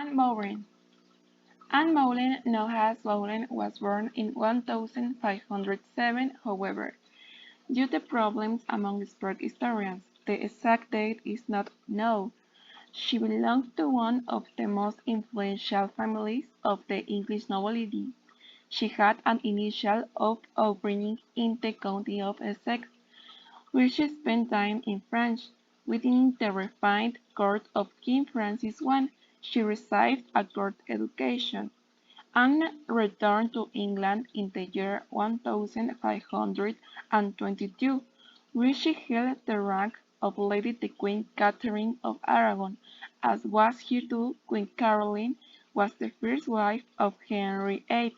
Anne Boleyn. Anne Boleyn, known as Boleyn, was born in 1507, however. Due to problems among expert historians, the exact date is not known. She belonged to one of the most influential families of the English nobility. She had an initial of upbringing in the county of Essex, where she spent time in France. Within the refined court of King Francis I, she received a court education, and returned to England in the year 1522, where she held the rank of Lady the Queen Catherine of Aragon, as was here too Queen Caroline was the first wife of Henry VIII,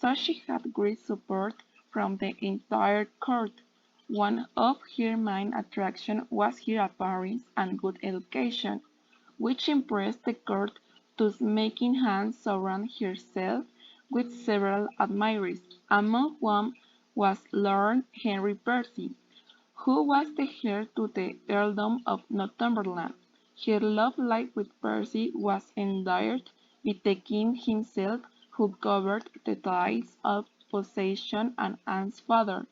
so she had great support from the entire court. One of her main attractions was her appearance and good education, which impressed the court, thus making Anne surround herself with several admirers, among whom was Lord Henry Percy, who was the heir to the earldom of Northumberland. Her love life with Percy was endeared with the king himself, who governed the tithes of possession and Anne's father,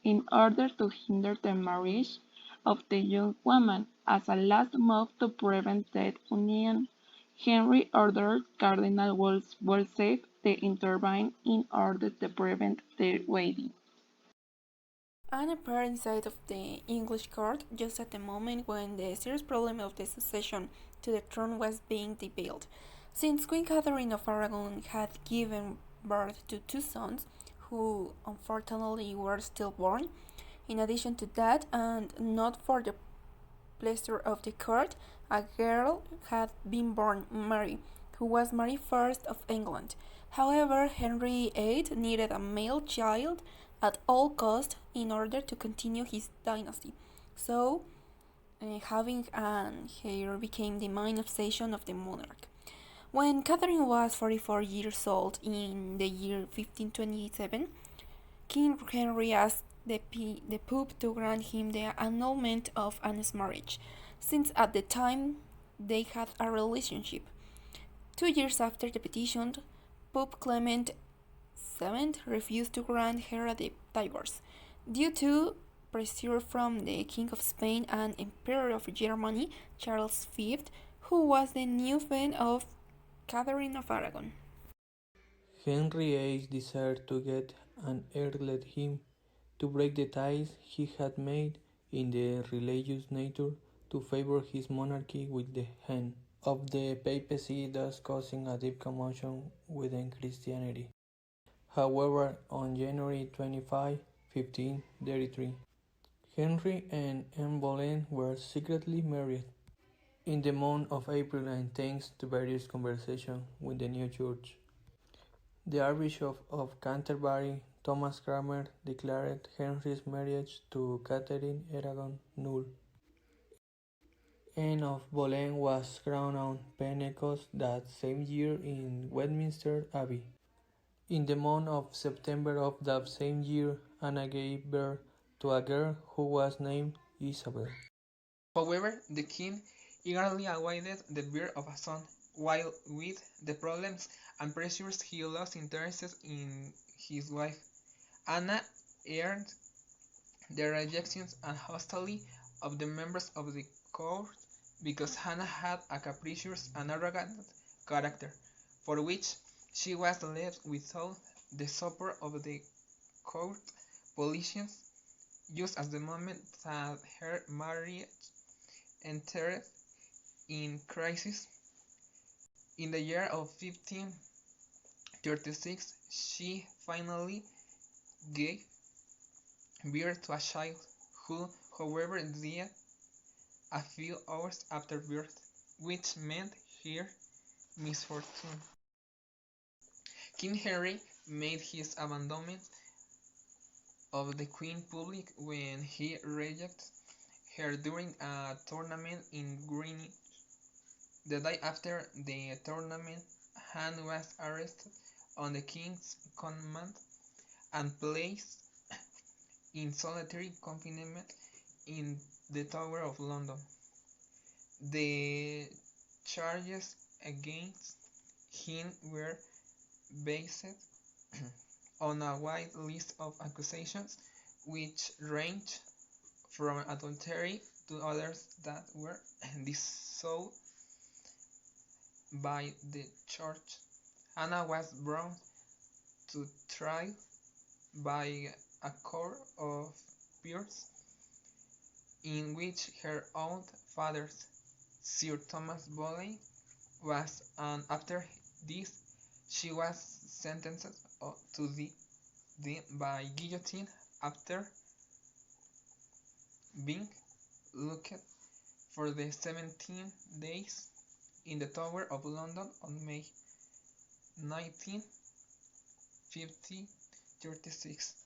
in order to hinder the marriage of the young woman. As a last move to prevent that union, Henry ordered Cardinal Wolsey to intervene in order to prevent their wedding. Anne appeared inside of the English court just at the moment when the serious problem of the succession to the throne was being debated. Since Queen Catherine of Aragon had given birth to two sons, who unfortunately were stillborn, in addition to that, and not for the pleasure of the court, a girl had been born, Mary, who was Mary I of England. However, Henry VIII needed a male child at all cost in order to continue his dynasty. So, having an heir became the main obsession of the monarch. When Catherine was 44 years old in the year 1527, King Henry asked the Pope to grant him the annulment of Anne's marriage, since at the time they had a relationship. 2 years after the petition, Pope Clement VII refused to grant her a divorce due to pressure from the King of Spain and Emperor of Germany, Charles V, who was the new fan of Catherine of Aragon. Henry VIII desired to get an heir led him to break the ties he had made in the religious nature to favor his monarchy with the hand of the papacy, thus causing a deep commotion within Christianity. However, on January 25, 1533, Henry and Anne Boleyn were secretly married in the month of April, and thanks to various conversations with the new church. The Archbishop of Canterbury, Thomas Cranmer, declared Henry's marriage to Catherine Aragon null. Anne of Boleyn was crowned on Pentecost that same year in Westminster Abbey. In the month of September of that same year, Anna gave birth to a girl who was named Isabel. However, the king eagerly awaited the birth of a son, while with the problems and pressures he lost interest in his wife. Anna earned the rejections and hostility of the members of the court because Hannah had a capricious and arrogant character, for which she was left without the support of the court politicians, just at the moment that her marriage entered in crisis. In the year of 1536, she finally gave birth to a child, who, however, died a few hours after birth, which meant her misfortune. King Henry made his abandonment of the Queen public when he rejected her during a tournament in Greenwich. The day after the tournament, Anne was arrested on the King's command and placed in solitary confinement in the Tower of London. The charges against him were based on a wide list of accusations which ranged from adultery to others that were disavowed by the church. Anna was brought to trial by a court of peers in which her own father, Sir Thomas Bolena, was, and after this she was sentenced to die by guillotine after being locked for the 17 days in the Tower of London on May 19, 1536.